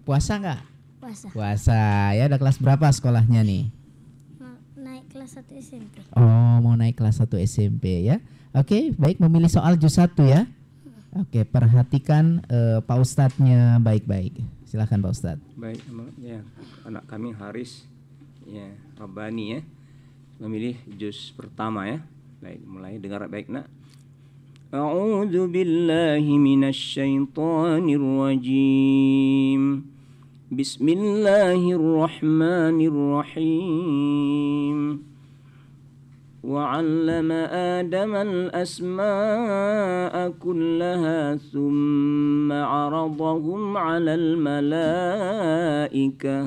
Puasa nggak? Puasa. Puasa. Ya, udah kelas berapa sekolahnya nih? Naik kelas 1 SMP. Oh, mau naik kelas 1 SMP ya. Oke, baik, memilih soal juz 1 ya. Oke, perhatikan Pak Ustadznya baik-baik. Silakan Pak Ustadz. Baik, ya, anak kami Haris ya, Rabbani ya, memilih juz pertama ya. Baik, mulai dengar baik nak. A'udzu billahi minasyaitonir rajim. Bismillahirrahmanirrahim. وعلم آدم الأسماء كلها ثم عرضهم على الملائكة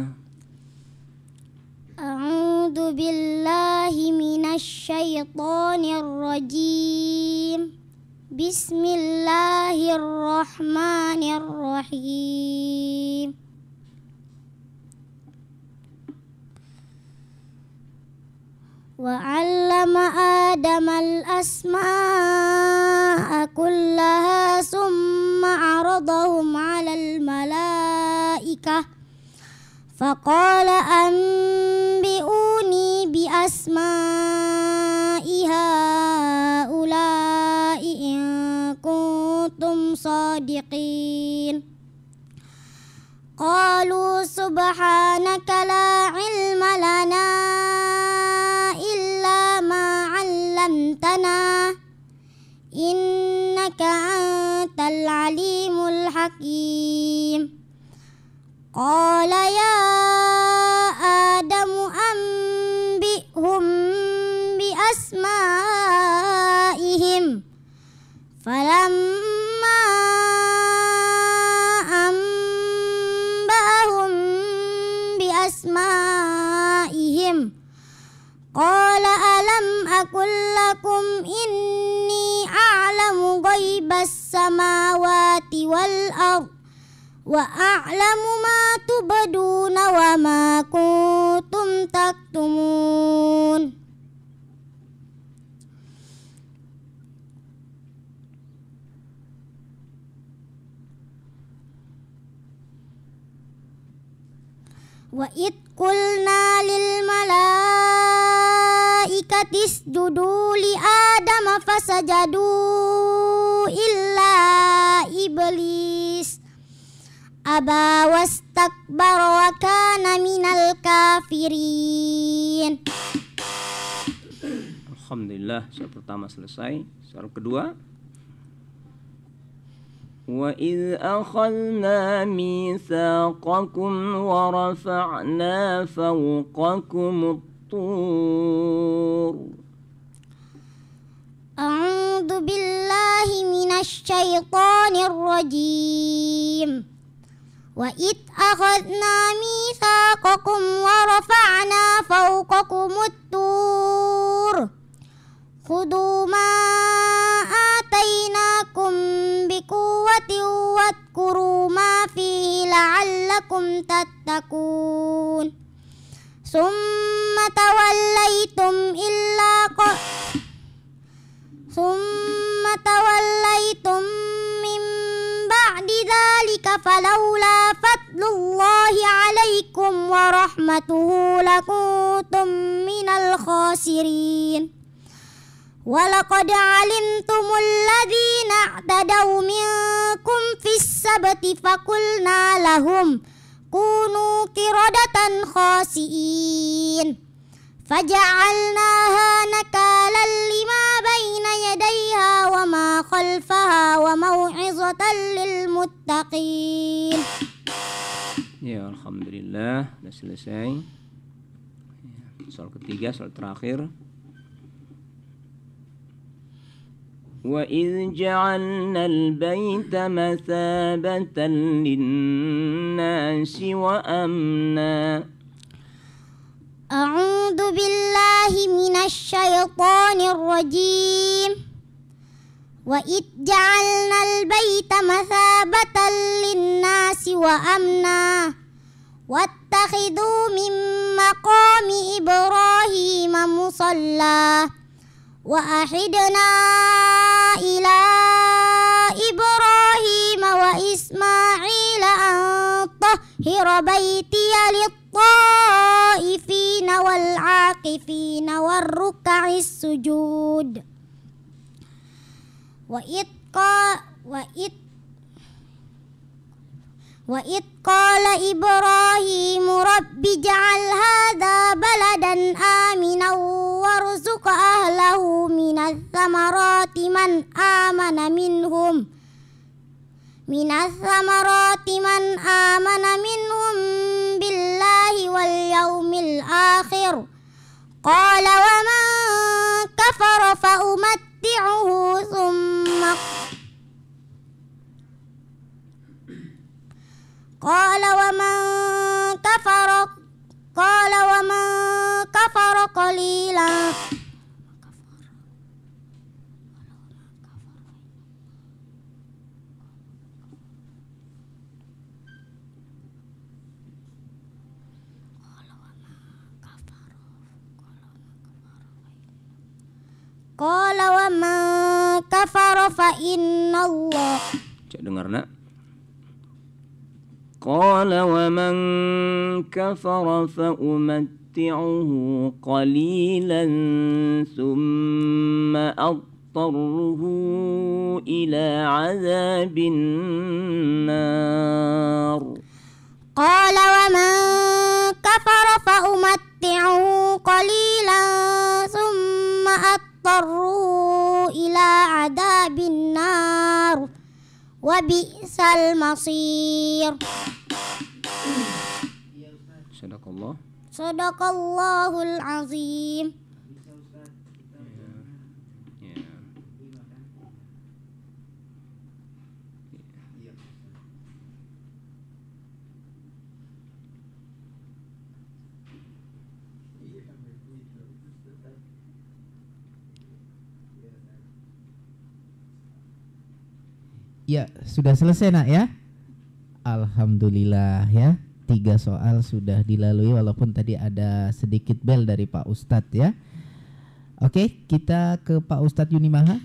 أعوذ بالله من الشيطان الرجيم بسم الله الرحمن الرحيم وعلم آدم الأسماء كلها ثم عرضهم على الملائكة فقال أنبئوني بأسماء هؤلاء إن كنتم صادقين قالوا سبحانك لا علم لنا إلا ما علمتنا إنك أنت العليم الحكيم قال يا آدم أنبئهم بأسمائهم فلما أنبأهم بأسمائهم قال ألم أقل لكم إني أعلم غيب السماوات والأرض وأعلم ما تبدون وما كنتم تكتمون وإذ قلنا للملائكة اسجدوا لآدم فسجدوا إلا إبليس أبى واستكبر وكان من الكافرين. Alhamdulillah, soal pertama selesai. Soal kedua. وَإِذْ أَخَذْنَا مِيثَاقَكُمْ وَرَفَعْنَا فَوْقَكُمُ الطُّورَ أعوذ بالله من الشيطان الرجيم وَإِذْ أَخَذْنَا مِيثَاقَكُمْ وَرَفَعْنَا فَوْقَكُمُ الطُّورَ خُذُوا مَا آتَيْنَاكُمْ بِقُوَّةٍ وَاذْكُرُوا مَا فِيهِ لَعَلَّكُمْ تَتَّقُونَ ثُمَّ تَوَلَّيْتُمْ مِنْ بَعْدِ ذَلِكَ فَلَوْلَا فَضْلُ اللَّهِ عَلَيْكُمْ وَرَحْمَتُهُ لَكُنْتُمْ مِنَ الْخَاسِرِينَ وَلَقَدْ عَلِمْتُمُ الَّذِينَ اعْتَدَوْا مِنْكُمْ فِي السَّبْتِ فَقُلْنَا لَهُمْ كُونُوا قِرَدَةً خَاسِئِينَ فَجَعَلْنَاهَا نَكَالًا لِمَا بَيْنَ يَدَيْهَا وَمَا خَلْفَهَا وَمَوْعِظَةً لِلْمُتَّقِينَ. Ya, alhamdulillah, sudah selesai. Soal ketiga, soal terakhir. وَإِذْ جَعَلْنَا الْبَيْتَ مَثَابَةً لِلنَّاسِ وَأَمْنًا أعوذ بالله من الشيطان الرجيم وإذ جعلنا البيت مثابة للناس وأمنا واتخذوا من مقام إبراهيم مصلى وأحدنا إلى إبراهيم وإسماعيل أن بيتي للطائفين والعاكفين والركع السجود وإذ قال إبراهيم رب اجعل هذا بلدا آمنا وارزق أهله من الثمرات من آمن منهم بالله واليوم الآخر قال ومن كفر فأمتعه ثم قال ومن كفر قليلا قال ومن كفر فإن الله. Cek dengar nak. قال ومن كفر فأمتعه قليلا ثم أضطره إلى عذاب النار. قال ومن كفر فأمتعه قليلا ثم أضطره إلى عذاب النار وبئس المصير. Sadaqallahul azim. Ya, sudah selesai nak ya. Alhamdulillah ya. 3 soal sudah dilalui walaupun tadi ada sedikit bel dari Pak Ustadz ya. Oke, kita ke Pak Ustadz Yunimaha.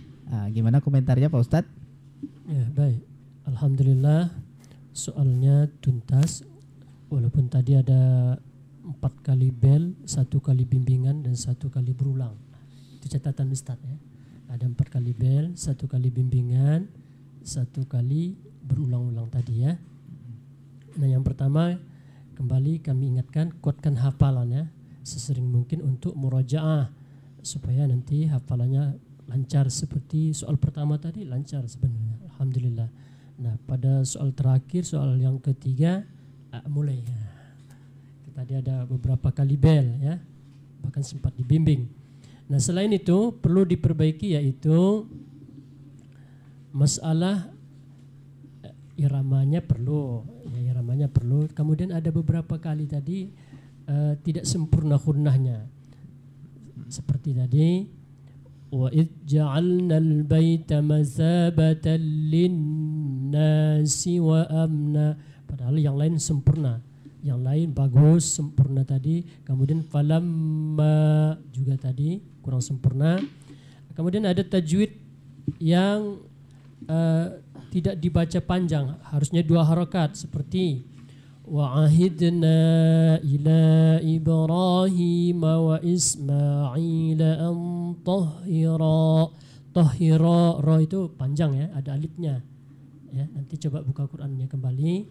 Gimana komentarnya Pak Ustadz? Ya, baik. Alhamdulillah soalnya tuntas walaupun tadi ada 4 kali bel, 1 kali bimbingan dan 1 kali berulang. Itu catatan Ustadz ya. Ada 4 kali bel, 1 kali bimbingan, 1 kali berulang-ulang tadi ya. Nah, yang pertama kembali kami ingatkan, kuatkan hafalannya sesering mungkin untuk murajaah supaya nanti hafalannya lancar seperti soal pertama tadi lancar sebenarnya. Alhamdulillah. Nah, pada soal terakhir, soal yang ketiga mulai. Tadi ada beberapa kali bel ya, bahkan sempat dibimbing. Nah, selain itu perlu diperbaiki yaitu masalah iramanya perlu, ya, iramanya perlu. Kemudian ada beberapa kali tadi tidak sempurna khunnahnya. Seperti tadi, wa id ja'alnal baita masabatan lin-nasi wa amna. Padahal yang lain sempurna, yang lain bagus, sempurna tadi. Kemudian falamma juga tadi kurang sempurna. Kemudian ada tajwid yang tidak dibaca panjang, harusnya 2 harakat seperti wa ahidna ila Ibrahim wa Ismail an tahira ra itu panjang ya, ada alifnya ya. Nanti coba buka Qur'annya kembali,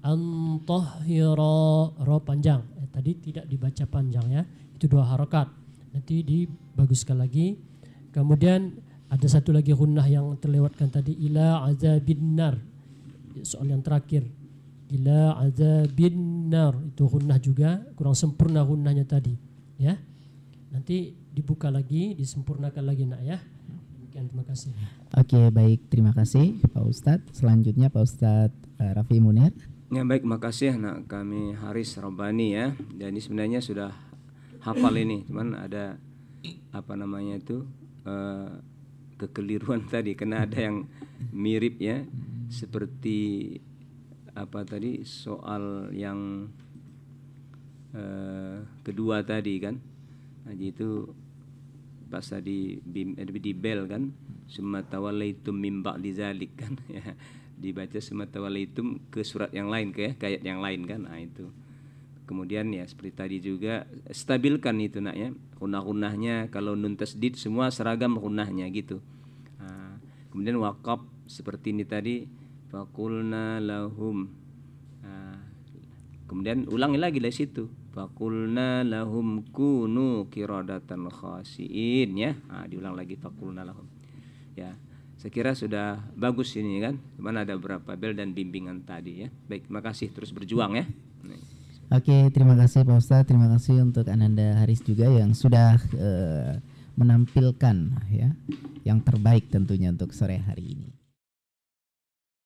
an tahira ra panjang tadi tidak dibaca panjang ya, itu 2 harakat, nanti dibaguskan lagi. Kemudian ada 1 lagi gunnah yang terlewatkan tadi, ila azabin nar, soal yang terakhir ila azabin nar, itu gunnah juga kurang sempurna gunnahnya tadi ya. Nanti dibuka lagi, disempurnakan lagi nak ya. Demikian, terima kasih. Oke, baik, terima kasih Pak Ustadz. Selanjutnya Pak Ustadz Rafi Munir. Ya, baik, makasih anak kami Haris Rabbani ya. Jadi sebenarnya sudah hafal ini, cuman ada apa namanya itu kekeliruan tadi karena ada yang mirip ya, seperti apa tadi soal yang kedua tadi kan. Nah, itu pas tadi di bel kan, summa tawallaitum min ba'di zalik kan ya. dibaca semata walaitum ke surat yang lain, ke ayat yang lain kan. Nah itu. Kemudian ya seperti tadi juga stabilkan itu nak ya, gunah-gunahnya. Kalau nun tasdid semua seragam gunahnya gitu. Nah, kemudian waqaf seperti ini tadi, faqulna lahum. Nah, kemudian ulangi lagi dari situ, faqulna lahum kunu qiradatan khasiin ya. Nah, diulang lagi faqulna lahum. Ya, saya kira sudah bagus ini kan. Mana ada beberapa bel dan bimbingan tadi ya. Baik, terima kasih, terus berjuang ya. Oke, terima kasih Pak Ustadz. Terima kasih untuk Ananda Haris juga yang sudah menampilkan ya yang terbaik tentunya untuk sore hari ini.